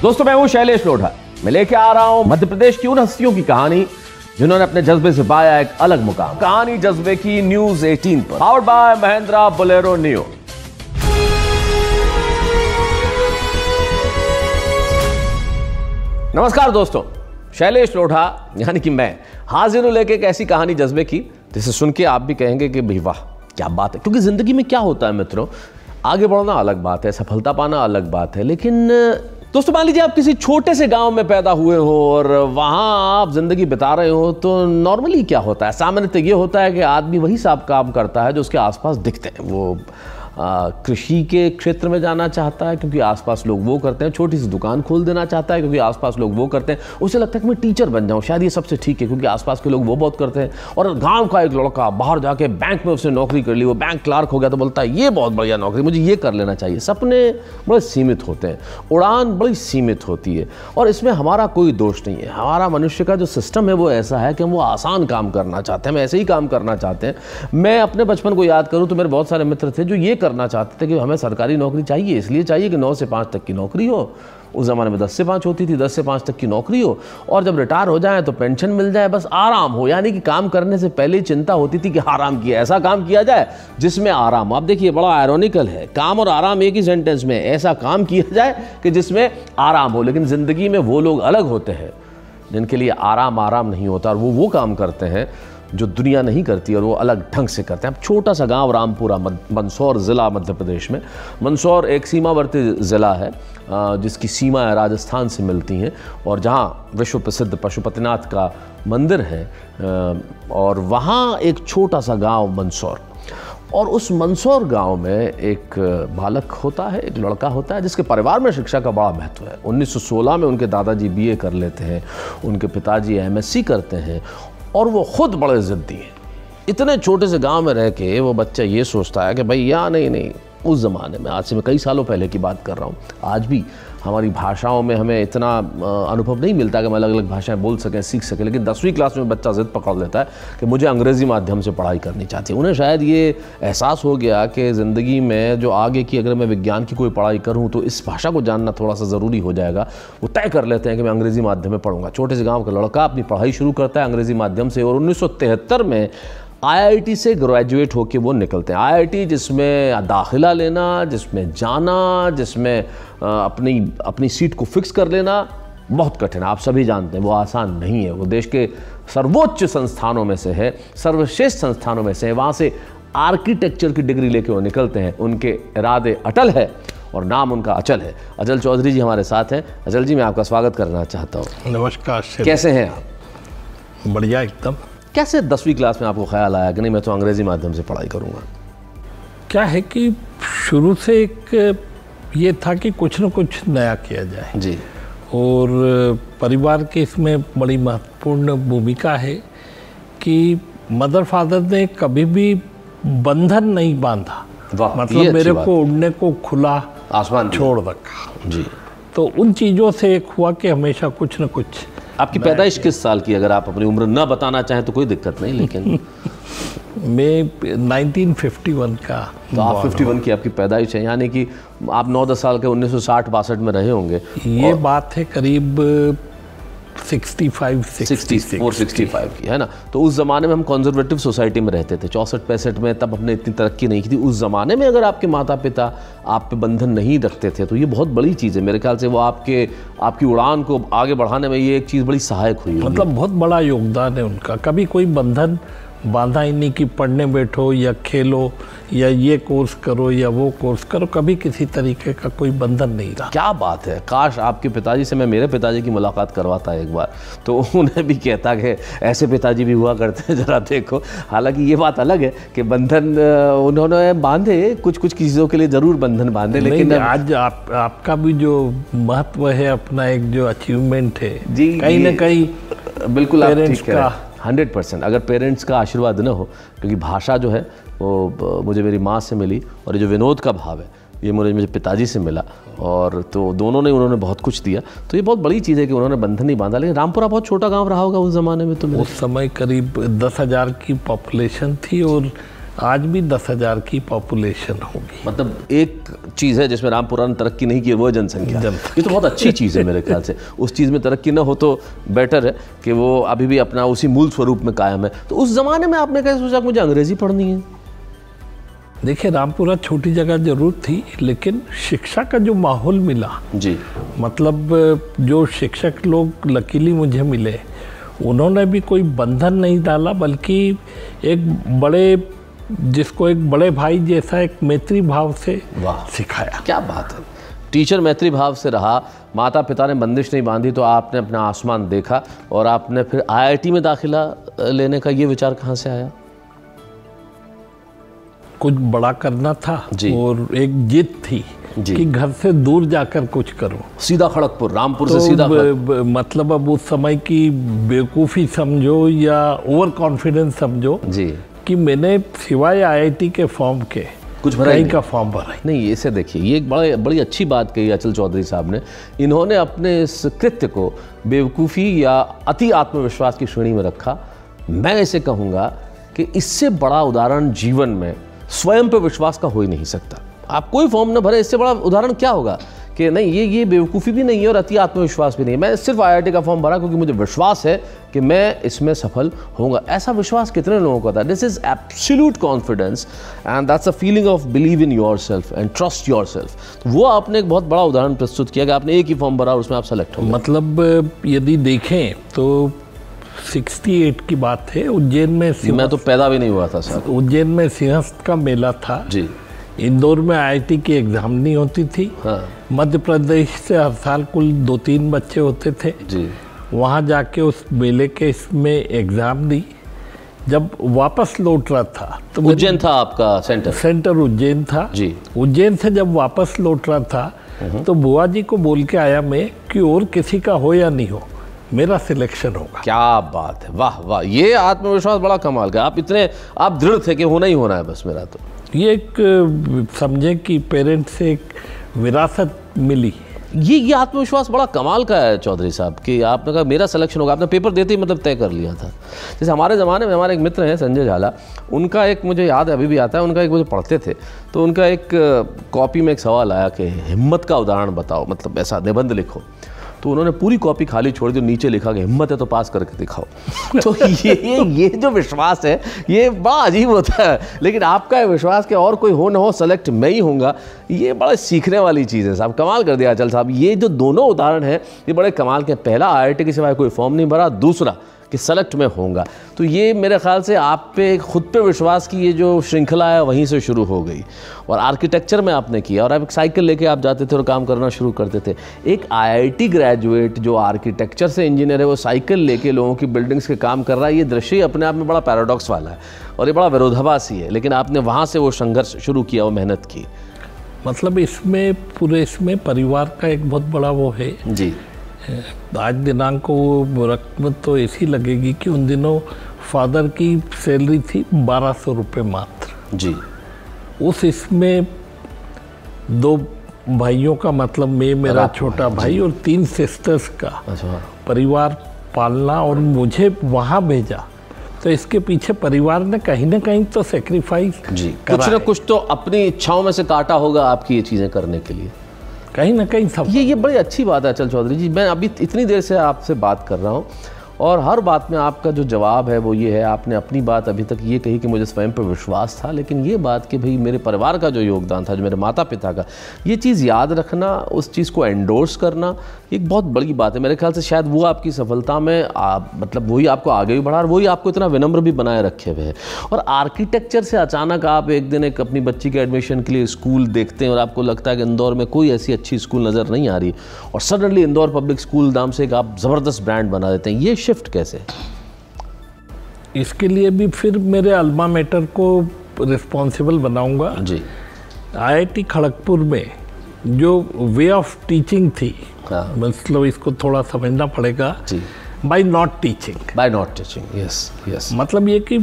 दोस्तों मैं हूं शैलेश लोढ़ा। मैं लेके आ रहा हूं मध्य प्रदेश की उन हस्तियों की कहानी जिन्होंने अपने जज्बे से पाया एक अलग मुकाम। कहानी जज्बे की न्यूज 18 पर, powered by Mahindra Bolero neo. नमस्कार दोस्तों, शैलेश लोढ़ा यानी कि मैं हाजिर हूं लेके एक ऐसी कहानी जज्बे की जिसे सुन के आप भी कहेंगे कि भाई वाह क्या बात है। क्योंकि जिंदगी में क्या होता है मित्रों, आगे बढ़ना अलग बात है, सफलता पाना अलग बात है, लेकिन दोस्तों मान लीजिए आप किसी छोटे से गांव में पैदा हुए हो और वहां आप जिंदगी बिता रहे हो, तो नॉर्मली क्या होता है, सामान्यतः ये होता है कि आदमी वही सब काम करता है जो उसके आसपास दिखते हैं। वो कृषि के क्षेत्र में जाना चाहता है क्योंकि आसपास लोग वो करते हैं, छोटी सी दुकान खोल देना चाहता है क्योंकि आसपास लोग वो करते हैं, उसे लगता है कि मैं टीचर बन जाऊं, शायद ये सबसे ठीक है क्योंकि आसपास के लोग वो बहुत करते हैं। और गांव का एक लड़का बाहर जाके बैंक में उसने नौकरी कर ली, वो बैंक क्लार्क हो गया तो बोलता है ये बहुत बढ़िया नौकरी, मुझे ये कर लेना चाहिए। सपने बड़े सीमित होते हैं, उड़ान बड़ी सीमित होती है और इसमें हमारा कोई दोष नहीं है। हमारा मनुष्य का जो सिस्टम है वो ऐसा है कि हम वो आसान काम करना चाहते हैं, हम ऐसे ही काम करना चाहते हैं। मैं अपने बचपन को याद करूँ तो मेरे बहुत सारे मित्र थे जो ये करना चाहते थे कि हमें सरकारी नौकरी चाहिए, इसलिए चाहिए कि 9 से 5 तक की नौकरी हो। उस ज़माने में 10 से 5 होती थी, 10 से 5 तक की नौकरी हो और जब रिटायर हो जाए तो पेंशन मिल जाए, बस आराम हो। यानी कि काम करने से पहले ही चिंता होती थी कि आराम किया, ऐसा काम किया जाए जिसमें आराम। आप देखिए बड़ा आयरॉनिकल है, काम और आराम एक ही सेंटेंस में, ऐसा काम किया जाए कि जिसमें आराम हो। लेकिन ज़िंदगी में वो लोग अलग होते हैं जिनके लिए आराम नहीं होता और वो काम करते हैं जो दुनिया नहीं करती और वो अलग ढंग से करते हैं। अब छोटा सा गांव रामपुरा, मंदसौर ज़िला मध्य प्रदेश में। मंदसौर एक सीमावर्ती ज़िला है जिसकी सीमाएं राजस्थान से मिलती हैं और जहां विश्व प्रसिद्ध पशुपतिनाथ का मंदिर है, और वहां एक छोटा सा गांव मंदसौर। और उस मंदसौर गांव में एक बालक होता है, एक लड़का होता है जिसके परिवार में शिक्षा का बड़ा महत्व है। 1916 में उनके दादाजी BA कर लेते हैं, उनके पिताजी MSc करते हैं और वो खुद बड़े ज़िद्दी हैं। इतने छोटे से गांव में रह के वो बच्चा ये सोचता है कि भाई या नहीं, उस ज़माने में, आज से मैं कई सालों पहले की बात कर रहा हूँ, आज भी हमारी भाषाओं में हमें इतना अनुभव नहीं मिलता कि हम अलग अलग भाषाएं बोल सकें, सीख सकें। लेकिन 10वीं क्लास में बच्चा ज़िद पकड़ लेता है कि मुझे अंग्रेज़ी माध्यम से पढ़ाई करनी चाहती है। उन्हें शायद ये एहसास हो गया कि ज़िंदगी में जो आगे की अगर मैं विज्ञान की कोई पढ़ाई करूँ तो इस भाषा को जानना थोड़ा सा ज़रूरी हो जाएगा। वो तय कर लेते हैं कि मैं अंग्रेज़ी माध्यम में पढ़ूंगा। छोटे से गाँव का लड़का अपनी पढ़ाई शुरू करता है अंग्रेज़ी माध्यम से और 1973 में IIT से ग्रेजुएट होके वो निकलते हैं। IIT जिसमें दाखिला लेना, जिसमें जाना, जिसमें अपनी सीट को फिक्स कर लेना बहुत कठिन है। आप सभी जानते हैं वो आसान नहीं है। वो देश के सर्वोच्च संस्थानों में से है, सर्वश्रेष्ठ संस्थानों में से है। वहाँ से आर्किटेक्चर की डिग्री लेके वो निकलते हैं। उनके इरादे अटल है और नाम उनका अचल है। अचल चौधरी जी हमारे साथ हैं। अचल जी, मैं आपका स्वागत करना चाहता हूँ। नमस्कार। कैसे हैं आप? बढ़िया एकदम। कैसे 10वीं क्लास में आपको ख्याल आया कि नहीं मैं तो अंग्रेज़ी माध्यम से पढ़ाई करूँगा? क्या है कि शुरू से एक ये था कि कुछ न कुछ नया किया जाए जी, और परिवार के इसमें बड़ी महत्वपूर्ण भूमिका है कि मदर फादर ने कभी भी बंधन नहीं बांधा। मतलब मेरे को उड़ने को खुला आसमान छोड़ रखा जी। तो उन चीज़ों से एक हुआ कि हमेशा कुछ न कुछ। आपकी पैदाइश किस साल की? अगर आप अपनी उम्र ना बताना चाहें तो कोई दिक्कत नहीं, लेकिन मैं 1951 का। तो आप 51 की आपकी पैदाइश है, यानी कि आप 9-10 साल के 1960-62 में रहे होंगे। ये बात है करीब 65 की, है ना। तो उस ज़माने में हम कंजर्वेटिव सोसाइटी में रहते थे, 64-65 में। तब अपने इतनी तरक्की नहीं की थी। उस ज़माने में अगर आपके माता पिता आप पे बंधन नहीं रखते थे तो ये बहुत बड़ी चीज़ है। मेरे ख्याल से वो आपकी उड़ान को आगे बढ़ाने में ये एक चीज़ बड़ी सहायक हुई। मतलब बहुत बड़ा योगदान है उनका। कभी कोई बंधन बांधा ही नहीं कि पढ़ने बैठो या खेलो या ये कोर्स करो या वो कोर्स करो, कभी किसी तरीके का कोई बंधन नहीं रहा। क्या बात है। काश आपके पिताजी से मैं मेरे पिताजी की मुलाकात करवाता एक बार, तो उन्हें भी कहता कि ऐसे पिताजी भी हुआ करते हैं, ज़रा देखो। हालांकि ये बात अलग है कि बंधन उन्होंने बांधे, कुछ चीज़ों के लिए ज़रूर बंधन बांधे, लेकिन आज आपका भी जो महत्व है, अपना एक जो अचीवमेंट है जी, कहीं ना कहीं बिल्कुल पेरेंट्स का 100%। अगर पेरेंट्स का आशीर्वाद न हो, क्योंकि भाषा जो है वो मुझे मेरी माँ से मिली और ये जो विनोद का भाव है ये मुझे पिताजी से मिला, और तो दोनों ने उन्होंने बहुत कुछ दिया। तो ये बहुत बड़ी चीज़ है कि उन्होंने बंधन नहीं बांधा। लेकिन रामपुरा बहुत छोटा गांव रहा होगा उस ज़माने में? तो उस समय करीब 10,000 की पॉपुलेशन थी और आज भी 10,000 की पॉपुलेशन होगी। मतलब एक चीज़ है जिसमें रामपुरा ने तरक्की नहीं की, वो जनसंख्या। ये तो बहुत अच्छी चीज़ है मेरे ख्याल से। उस चीज़ में तरक्की ना हो तो बेटर है कि वो अभी भी अपना उसी मूल स्वरूप में कायम है। तो उस ज़माने में आपने कैसे सोचा मुझे अंग्रेज़ी पढ़नी है? देखिए, रामपुरा छोटी जगह जरूर थी, लेकिन शिक्षा का जो माहौल मिला जी, मतलब जो शिक्षक लोग लकीली मुझे मिले, उन्होंने भी कोई बंधन नहीं डाला, बल्कि जिसको एक बड़े भाई जैसा एक मैत्री भाव से सिखाया। क्या बात है। टीचर मैत्री भाव से रहा, माता पिता ने बंदिश नहीं बांधी, तो आपने अपना आसमान देखा और आपने फिर IIT में दाखिला लेने का ये विचार कहाँ से आया? कुछ बड़ा करना था और एक जिद थी कि घर से दूर जाकर कुछ करूं। सीधा खड़गपुर, रामपुर से सीधा मतलब अब उस समय की बेवकूफ़ी समझो या ओवर कॉन्फिडेंस समझो जी, कि मैंने सिवाय IIT के फॉर्म के कुछ भराई का फॉर्म भरा नहीं। इसे देखिए, ये एक बड़ी अच्छी बात कही अचल चौधरी साहब ने। इन्होंने अपने इस कृत्य को बेवकूफ़ी या अति आत्मविश्वास की श्रेणी में रखा। मैं इसे कहूँगा कि इससे बड़ा उदाहरण जीवन में स्वयं पर विश्वास का हो ही नहीं सकता। आप कोई फॉर्म न भरे, इससे बड़ा उदाहरण क्या होगा कि नहीं ये बेवकूफ़ी भी नहीं है और अति आत्मविश्वास भी नहीं है। मैं सिर्फ IIT का फॉर्म भरा क्योंकि मुझे विश्वास है कि मैं इसमें सफल होऊंगा। ऐसा विश्वास कितने लोगों को था? This is absolute confidence and that's a feeling of believe in your self and trust your self. वो आपने एक बहुत बड़ा उदाहरण प्रस्तुत किया कि आपने एक ही फॉर्म भरा और उसमें आप सेलेक्ट हो। मतलब यदि देखें तो 68 की बात है, उज्जैन में, मैं तो पैदा भी नहीं हुआ था सर। उज्जैन में सिंहस्थ का मेला था जी। इंदौर में IIT की एग्ज़ाम नहीं होती थी। हाँ। मध्य प्रदेश से हर साल कुल 2-3 बच्चे होते थे जी। वहाँ जाके उस मेले के इसमें एग्ज़ाम दी। जब वापस लौट रहा था तो उज्जैन था आपका सेंटर उज्जैन था जी। उज्जैन से जब वापस लौट रहा था तो बुआ जी को बोल के आया मैं कि और किसी का हो या नहीं हो, मेरा सिलेक्शन होगा। क्या बात है, वाह वाह। ये आत्मविश्वास बड़ा कमाल का। आप दृढ़ थे कि होना ही होना है बस मेरा। तो ये एक समझे कि पेरेंट्स से एक विरासत मिली। ये आत्मविश्वास बड़ा कमाल का है चौधरी साहब कि आपने कहा मेरा सिलेक्शन होगा। आपने पेपर देते ही मतलब तय कर लिया था। जैसे हमारे ज़माने में हमारे एक मित्र हैं संजय झाला, उनका एक मुझे याद है, अभी भी आता है, उनका एक मुझे पढ़ते थे तो उनका एक कॉपी में एक सवाल आया कि हिम्मत का उदाहरण बताओ, मतलब ऐसा निबंध लिखो। तो उन्होंने पूरी कॉपी खाली छोड़ दी, नीचे लिखा कि हिम्मत है तो पास करके दिखाओ। तो ये जो विश्वास है ये बड़ा अजीब होता है। लेकिन आपका विश्वास कि और कोई हो ना हो सेलेक्ट मैं ही होऊंगा, ये बड़ा सीखने वाली चीज़ है साहब। कमाल कर दिया अचल साहब। ये जो दोनों उदाहरण हैं ये बड़े कमाल के। पहला IIT के सिवाय कोई फॉर्म नहीं भरा, दूसरा कि सेलेक्ट में होऊंगा। तो ये मेरे ख्याल से आप पे खुद पे विश्वास की ये जो श्रृंखला है वहीं से शुरू हो गई। और आर्किटेक्चर में आपने किया और आप एक साइकिल लेके आप जाते थे और काम करना शुरू करते थे। एक IIT ग्रेजुएट जो आर्किटेक्चर से इंजीनियर है वो साइकिल लेके लोगों की बिल्डिंग्स के काम कर रहा है, ये दृश्य ही अपने आप में बड़ा पैराडॉक्स वाला है और ये बड़ा विरोधाभासी है। लेकिन आपने वहाँ से वो संघर्ष शुरू किया, वो मेहनत की। मतलब इसमें परिवार का एक बहुत बड़ा वो है जी। आज दिनांक को वो रकम तो ऐसी लगेगी कि उन दिनों फादर की सैलरी थी 1200 रुपये मात्र जी। इसमें 2 भाइयों का, मतलब मैं, मेरा छोटा भाई और 3 सिस्टर्स का परिवार पालना और मुझे वहाँ भेजा। तो इसके पीछे परिवार ने कहीं ना कहीं तो सेक्रीफाइस जी, कुछ ना कुछ तो अपनी इच्छाओं में से काटा होगा आपकी ये चीज़ें करने के लिए, कहीं ना कहीं सब। ये बड़ी अच्छी बात है अचल चौधरी जी। मैं अभी इतनी देर से आपसे बात कर रहा हूँ और हर बात में आपका जो जवाब है वो ये है, आपने अपनी बात अभी तक ये कही कि मुझे स्वयं पर विश्वास था, लेकिन ये बात कि भाई मेरे परिवार का जो योगदान था, जो मेरे माता पिता का, ये चीज़ याद रखना, उस चीज़ को एंडोर्स करना, एक बहुत बड़ी बात है। मेरे ख्याल से शायद वो आपकी सफलता में मतलब वही आपको आगे भी बढ़ा और वही आपको इतना विनम्र भी बनाए रखे हुए है। और आर्किटेक्चर से अचानक आप एक दिन एक अपनी बच्ची के एडमिशन के लिए स्कूल देखते हैं और आपको लगता है कि इंदौर में कोई ऐसी अच्छी स्कूल नज़र नहीं आ रही और सडनली इंदौर पब्लिक स्कूल नाम से एक आप ज़बरदस्त ब्रांड बना देते हैं। ये शिफ्ट कैसे? इसके लिए भी फिर मेरे अल्मा मेटर को रिस्पॉन्सिबल बनाऊंगा जी। IIT खड़गपुर में जो वे ऑफ टीचिंग थी, मतलब इसको थोड़ा समझना पड़ेगा जी। By not teaching, yes. मतलब ये कि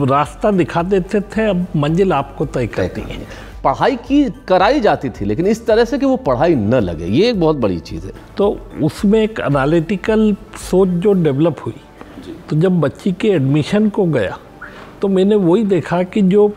रास्ता दिखा देते थे, अब मंजिल आपको तय करती है। पढ़ाई की कराई जाती थी लेकिन इस तरह से कि वो पढ़ाई न लगे, ये एक बहुत बड़ी चीज़ है। तो उसमें एक एनालिटिकल सोच जो डेवलप हुई, तो जब बच्ची के एडमिशन को गया तो मैंने वही देखा कि जो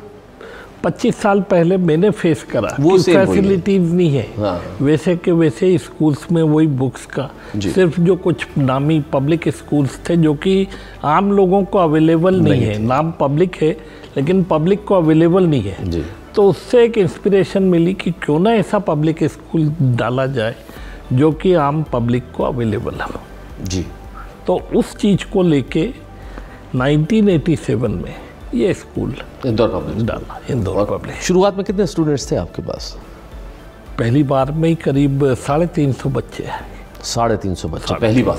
25 साल पहले मैंने फेस करा वो कि फैसिलिटीज़ नहीं है। हाँ। वैसे के वैसे स्कूल्स में वही बुक्स का सिर्फ जो कुछ नामी पब्लिक स्कूल्स थे जो कि आम लोगों को अवेलेबल नहीं है, नाम पब्लिक है लेकिन पब्लिक को अवेलेबल नहीं है जी। तो उससे एक इंस्पिरेशन मिली कि क्यों ना ऐसा पब्लिक स्कूल डाला जाए जो कि आम पब्लिक को अवेलेबल हो जी। तो उस चीज़ को लेके 1987 में ये स्कूल इंदौर पब्लिक डाला, इंदौर पब्लिक। शुरुआत में कितने स्टूडेंट्स थे आपके पास? पहली बार में ही करीब 350 बच्चे हैं। 350 बच्चे पहली बार?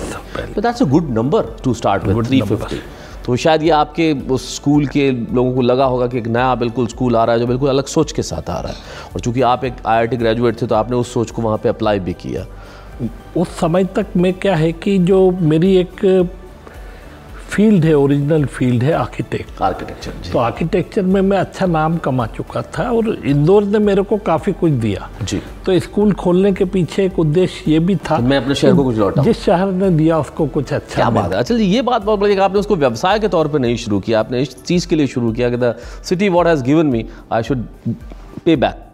तो that's a good number two start with, 350। तो शायद ये आपके उस स्कूल के लोगों को लगा होगा कि एक नया बिल्कुल स्कूल आ रहा है जो बिल्कुल अलग सोच के साथ आ रहा है, और चूंकि आप एक IIT ग्रेजुएट थे तो आपने उस सोच को वहाँ पे अप्लाई भी किया। उस समय तक में क्या है कि जो मेरी एक फील्ड है, ओरिजिनल फील्ड है आर्किटेक्चर। तो आर्किटेक्चर में मैं अच्छा नाम कमा चुका था और इंदौर ने मेरे को काफ़ी कुछ दिया जी। तो स्कूल खोलने के पीछे एक उद्देश्य ये भी था तो मैं अपने शहर को कुछ लौटा, जिस शहर ने दिया उसको कुछ अच्छा। क्या बात है। अच्छा, ये बात बहुत बड़ी, आपने उसको व्यवसाय के तौर पर नहीं शुरू किया, आपने इस चीज़ के लिए शुरू किया कि the city what has given me I should pay back.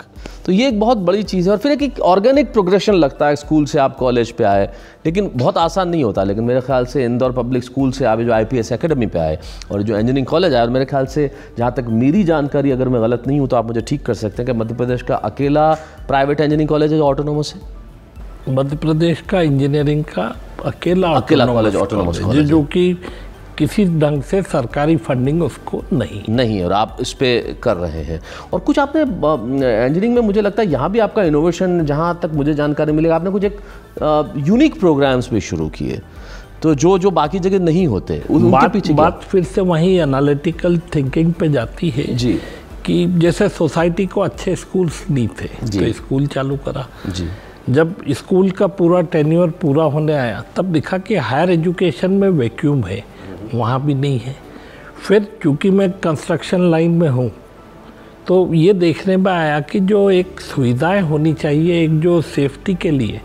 तो ये एक बहुत बड़ी चीज़ है और फिर एक ऑर्गेनिक प्रोग्रेशन लगता है। स्कूल से आप कॉलेज पे आए, लेकिन बहुत आसान नहीं होता। लेकिन मेरे ख्याल से इंदौर पब्लिक स्कूल से आप जो IPS एकेडमी पे आए और जो इंजीनियरिंग कॉलेज आया, और मेरे ख्याल से जहाँ तक मेरी जानकारी, अगर मैं गलत नहीं हूँ तो आप मुझे ठीक कर सकते हैं, कि मध्य प्रदेश का अकेला प्राइवेट इंजीनियरिंग कॉलेज है जो ऑटोनोमस है। मध्य प्रदेश का इंजीनियरिंग का अकेला कॉलेज ऑटोनोमस कॉलेज जो कि किसी ढंग से सरकारी फंडिंग उसको नहीं है, और आप इस पे कर रहे हैं। और कुछ आपने इंजीनियरिंग में, मुझे लगता है यहाँ भी आपका इनोवेशन, जहाँ तक मुझे जानकारी मिलेगा, आपने कुछ एक यूनिक प्रोग्राम्स भी शुरू किए, तो जो बाकी जगह नहीं होते। उनके पीछे बात फिर से वहीं एनालिटिकल थिंकिंग पे जाती है जी, कि जैसे सोसाइटी को अच्छे स्कूल्स नहीं थे तो स्कूल चालू करा जी। जब स्कूल का पूरा टेन्योर पूरा होने आया तब दिखा कि हायर एजुकेशन में वैक्यूम है, वहाँ भी नहीं है। फिर चूँकि मैं कंस्ट्रक्शन लाइन में हूँ तो ये देखने में आया कि जो एक सुविधाएं होनी चाहिए, एक जो सेफ्टी के लिए,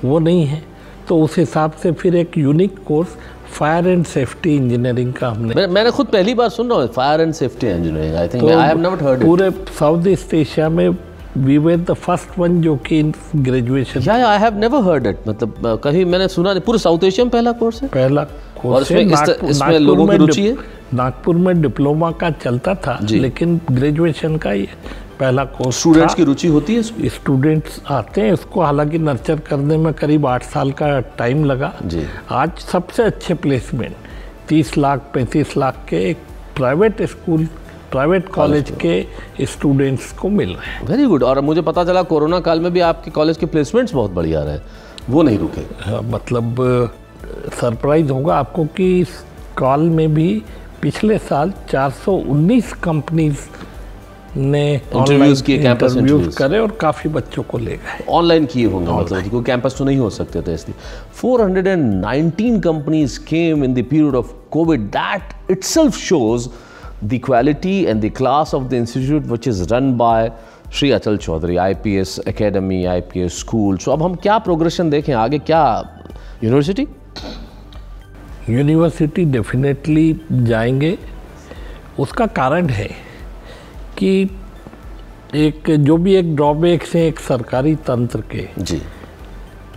वो नहीं है। तो उस हिसाब से फिर एक unique course fire and safety engineering का मैंने खुद पहली बार सुन रहा हूँ, fire and safety engineering. I think I have never heard it. पूरे साउथ ईस्ट एशिया में we were the first one जो कि ग्रेजुएशन। या I have never heard it, मतलब कहीं मैंने सुना नहीं। पूरे साउथ एशिया में पहला कोर्स है? पहला कोर्स है। इसमें लोगों की रुचि है। नागपुर में डिप्लोमा का चलता था लेकिन ग्रेजुएशन का ये पहला कोर्स। स्टूडेंट्स की रुचि होती है इसमें? स्टूडेंट्स आते हैं इसको, हालांकि नर्चर करने में करीब 8 साल का टाइम लगा जी। आज सबसे अच्छे प्लेसमेंट 30 लाख 35 लाख के एक प्राइवेट स्कूल, प्राइवेट कॉलेज के स्टूडेंट्स को मिल रहे हैं। Very good. और मुझे पता चला कोरोना काल में भी आपके कॉलेज के प्लेसमेंट्स बहुत बढ़िया रहे, वो नहीं रुके। मतलब सरप्राइज होगा आपको कि इस कॉल में भी पिछले साल 419 कंपनीज ने इंटरव्यूज किए, कैंपस इंटरव्यूज करे और काफ़ी बच्चों को ले गए। ऑनलाइन किए होंगे, मतलब क्योंकि कैंपस तो नहीं हो सकते थे इसलिए। 419 companies came in the period of Covid. That itself shows the quality and the class of the institute which is run by Shri अचल Chaudhary, IPS Academy, IPS School। So अब हम क्या प्रोग्रेशन देखें आगे, क्या यूनिवर्सिटी डेफिनेटली जाएंगे। उसका कारण है कि एक जो भी एक ड्रॉबैक्स है एक सरकारी तंत्र के जी,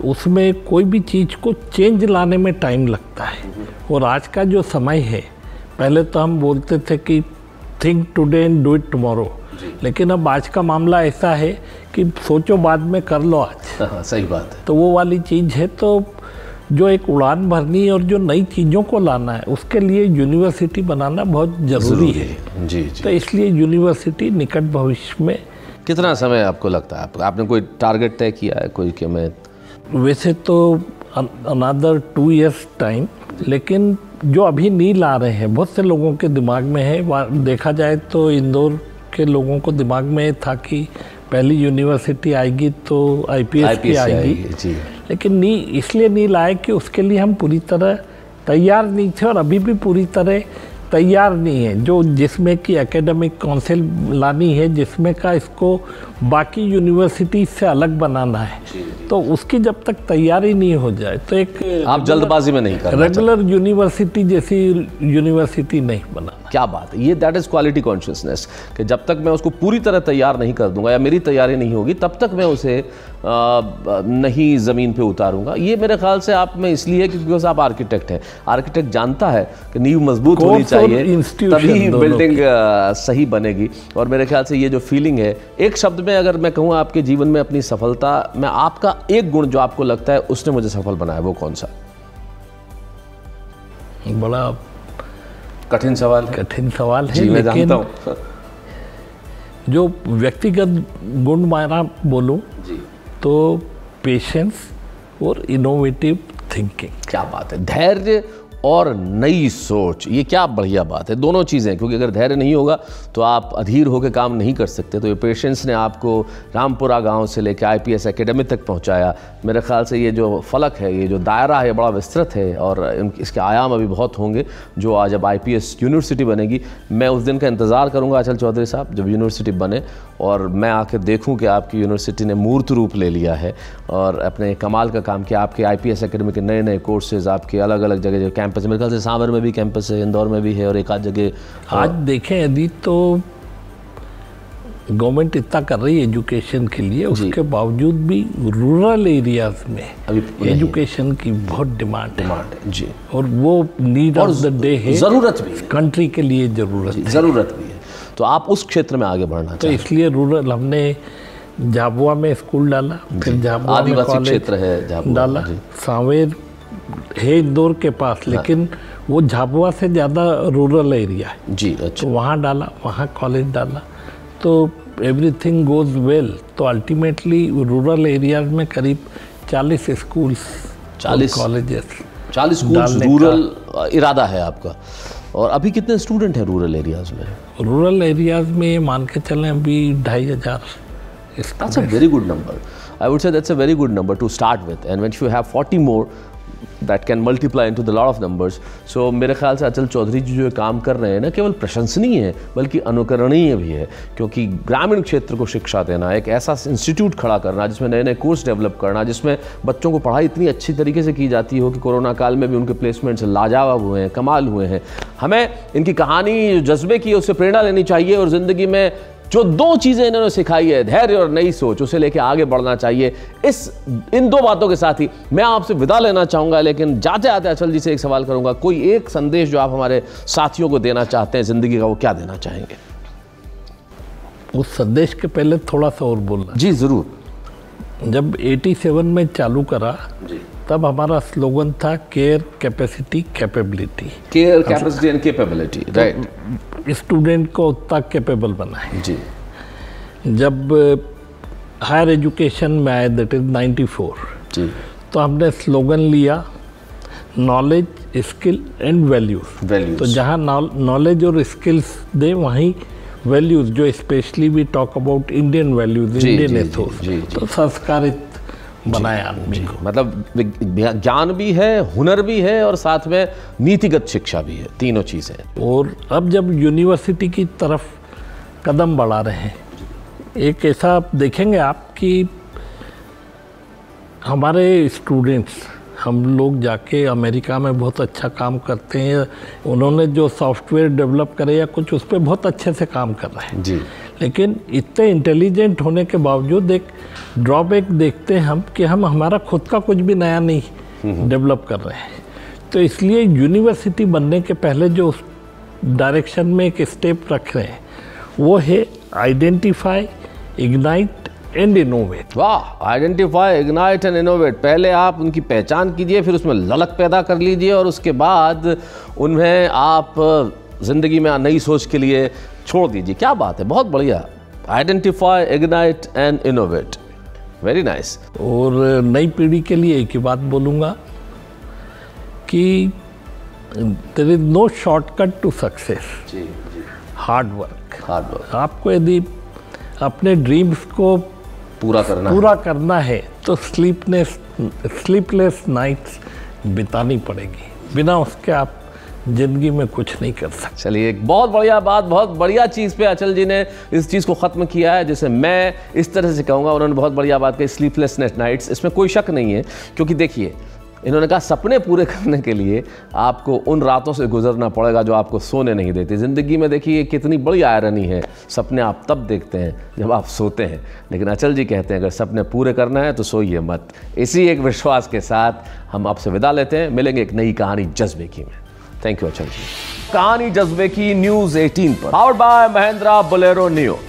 उसमें कोई भी चीज़ को चेंज लाने में टाइम लगता है। और आज का जो समय है, पहले तो हम बोलते थे कि think today and do it tomorrow, लेकिन अब आज का मामला ऐसा है कि सोचो बाद में कर लो आज। सही बात है। तो वो वाली चीज़ है। तो जो एक उड़ान भरनी है और जो नई चीज़ों को लाना है उसके लिए यूनिवर्सिटी बनाना बहुत ज़रूरी है जी। तो इसलिए यूनिवर्सिटी निकट भविष्य में। कितना समय आपको लगता है, आपने कोई टारगेट तय किया है कोई कि मैं? वैसे तो अनदर 2 years टाइम, लेकिन जो अभी नींव ला रहे हैं बहुत से लोगों के दिमाग में है। देखा जाए तो इंदौर के लोगों को दिमाग में था कि पहली यूनिवर्सिटी आएगी तो IPS की आएगी जी। लेकिन नी इसलिए नहीं लाए कि उसके लिए हम पूरी तरह तैयार नहीं थे और अभी भी पूरी तरह तैयार नहीं है। जो जिसमें कि एकेडमिक काउंसिल लानी है, जिसमें का इसको बाकी यूनिवर्सिटी से अलग बनाना है, तो उसकी जब तक तैयारी नहीं हो जाए तो एक आप जल्दबाजी में नहीं कर रेगुलर यूनिवर्सिटी जैसी यूनिवर्सिटी नहीं बनाना। क्या बात है, ये दैट इज क्वालिटी कॉन्शियसनेस कि जब तक मैं उसको पूरी तरह तैयार नहीं कर दूंगा या मेरी तैयारी नहीं होगी तब तक मैं उसे नहीं ज़मीन पे उतारूंगा। ये मेरे ख्याल से आप में इसलिए है क्योंकि आप आर्किटेक्ट हैं। आर्किटेक्ट जानता है कि नींव मजबूत होनी चाहिए तभी बिल्डिंग सही बनेगी। और मेरे ख्याल से ये जो फीलिंग है, एक शब्द में अगर मैं कहूँ आपके जीवन में अपनी सफलता में आपका एक गुण जो आपको लगता है उसने मुझे सफल बनाया, वो कौन सा? बड़ा कठिन सवाल है। कठिन सवाल है, जी, मैं जानता हूं। जो व्यक्तिगत गुण माना बोलूं तो पेशेंस और इनोवेटिव थिंकिंग। क्या बात है, धैर्य और नई सोच, ये क्या बढ़िया बात है। दोनों चीज़ें, क्योंकि अगर धैर्य नहीं होगा तो आप अधीर होकर काम नहीं कर सकते। तो ये पेशेंस ने आपको रामपुरा गांव से लेकर IPS एकेडमी तक पहुंचाया। मेरे ख्याल से ये जो फलक है, ये जो दायरा है, बड़ा विस्तृत है और इसके आयाम अभी बहुत होंगे। जो आज जब IPS यूनिवर्सिटी बनेगी, मैं उस दिन का इंतज़ार करूँगा अचल चौधरी साहब जब यूनिवर्सिटी बने और मैं आकर देखूँ कि आपकी यूनिवर्सिटी ने मूर्त रूप ले लिया है और अपने कमाल का काम किया। आपके IPS एकेडमी के नए नए कोर्सेज, आपके अलग अलग जगह जो कैंपस, मेरे ख्याल से सांवर में भी कैंपस है, इंदौर में भी है और एक आध जगह। आज देखें यदि तो गवर्नमेंट इतना कर रही है एजुकेशन के लिए, उसके बावजूद भी रूरल एरियाज में अभी एजुकेशन की बहुत डिमांड है जी। और वो नीड ऑफ द डे है, ज़रूरत भी है, कंट्री के लिए ज़रूरत भी है। तो आप उस क्षेत्र में आगे बढ़ना तो इसलिए रूरल हमने झाबुआ में स्कूल डाला, फिर झाबुआ में कॉलेज क्षेत्र है डाला। सांवेर है इंदौर के पास, लेकिन वो झाबुआ से ज़्यादा रूरल एरिया है जी। अच्छा, तो वहाँ डाला, वहाँ कॉलेज डाला, तो एवरीथिंग गोज वेल। तो अल्टीमेटली रूरल एरियाज में करीब 40 स्कूल्स, 40 कॉलेजेस, 40 स्कूल्स रूरल इरादा है आपका। और अभी कितने स्टूडेंट हैं रूरल एरियाज में? रूरल एरियाज में मान के चलें अभी 2500। That's a very good number. I would say that's a very good number to start with. And when you have 40 more, that can multiply into the lot of numbers. So मेरे ख्याल से अचल चौधरी जी जो काम कर रहे हैं ना, केवल प्रशंसनीय है बल्कि अनुकरणीय भी है। क्योंकि ग्रामीण क्षेत्र को शिक्षा देना, एक ऐसा इंस्टीट्यूट खड़ा करना जिसमें नए नए कोर्स डेवलप करना, जिसमें बच्चों को पढ़ाई इतनी अच्छी तरीके से की जाती हो कि कोरोना काल में भी उनके प्लेसमेंट्स लाजवाब हुए हैं, कमाल हुए हैं। हमें इनकी कहानी जो जज्बे की है उससे प्रेरणा लेनी चाहिए और ज़िंदगी में जो दो चीज़ें इन्होंने सिखाई है, धैर्य और नई सोच, उसे लेके आगे बढ़ना चाहिए। इन दो बातों के साथ ही मैं आपसे विदा लेना चाहूँगा, लेकिन जाते आते अचल जी से एक सवाल करूँगा, कोई एक संदेश जो आप हमारे साथियों को देना चाहते हैं ज़िंदगी का, वो क्या देना चाहेंगे? उस संदेश के पहले थोड़ा सा और बोलना। जी ज़रूर। जब 87 में चालू करा जी, तब हमारा स्लोगन था care, capacity, capability. Care, capacity and capability, right. Student को उतना कैपेबल बनाए जी। जब हायर एजुकेशन में आए, दैट इज 94 जी, तो हमने स्लोगन लिया नॉलेज, स्किल एंड वैल्यूज। तो जहाँ नॉलेज और स्किल्स दे, वहीं वैल्यूज, जो specially we talk about Indian values, Indian ethos, तो संस्कारित बनाया आदमी को। मतलब ज्ञान भी है, हुनर भी है और साथ में नीतिगत शिक्षा भी है, तीनों चीज़ें। और अब जब यूनिवर्सिटी की तरफ कदम बढ़ा रहे हैं, एक ऐसा देखेंगे आप कि हमारे स्टूडेंट्स, हम लोग जाके अमेरिका में बहुत अच्छा काम करते हैं, उन्होंने जो सॉफ्टवेयर डेवलप करे या कुछ, उस पर बहुत अच्छे से काम कर रहे हैं जी। लेकिन इतने इंटेलिजेंट होने के बावजूद एक ड्रॉबैक देखते हैं हम कि हम हमारा खुद का कुछ भी नया नहीं डेवलप कर रहे हैं। तो इसलिए यूनिवर्सिटी बनने के पहले जो डायरेक्शन में एक स्टेप रख रहे हैं वो है आइडेंटिफाई, इग्नाइट एंड इनोवेट। वाह, आइडेंटिफाई, इग्नाइट एंड इनोवेट। पहले आप उनकी पहचान कीजिए, फिर उसमें ललक पैदा कर लीजिए और उसके बाद उन्हें आप ज़िंदगी में नई सोच के लिए छोड़ दीजिए। क्या बात है, बहुत बढ़िया। Identify, ignite and innovate, very nice. और नई पीढ़ी के लिए एक ही बात बोलूँगा कि there is no shortcut to success, hard work. आपको यदि अपने ड्रीम्स को पूरा करना है तो स्लीपलेस नाइट्स बितानी पड़ेगी, बिना उसके आप जिंदगी में कुछ नहीं कर सकते। चलिए, एक बहुत बढ़िया बात, बहुत बढ़िया चीज़ पे अचल जी ने इस चीज़ को ख़त्म किया है, जिसे मैं इस तरह से कहूँगा। उन्होंने बहुत बढ़िया बात कही, स्लीपलेसनेस नाइट्स, इसमें कोई शक नहीं है। क्योंकि देखिए, इन्होंने कहा सपने पूरे करने के लिए आपको उन रातों से गुजरना पड़ेगा जो आपको सोने नहीं देती। ज़िंदगी में देखिए कितनी बड़ी आयरनी है, सपने आप तब देखते हैं जब आप सोते हैं। लेकिन अचल जी कहते हैं अगर सपने पूरे करना है तो सोइए मत। इसी एक विश्वास के साथ हम आपसे विदा लेते हैं। मिलेंगे एक नई कहानी जज्बे की में। थैंक यू अचल जी। कहानी जज्बे की न्यूज़ 18 पर, powered by Mahindra Bolero neo.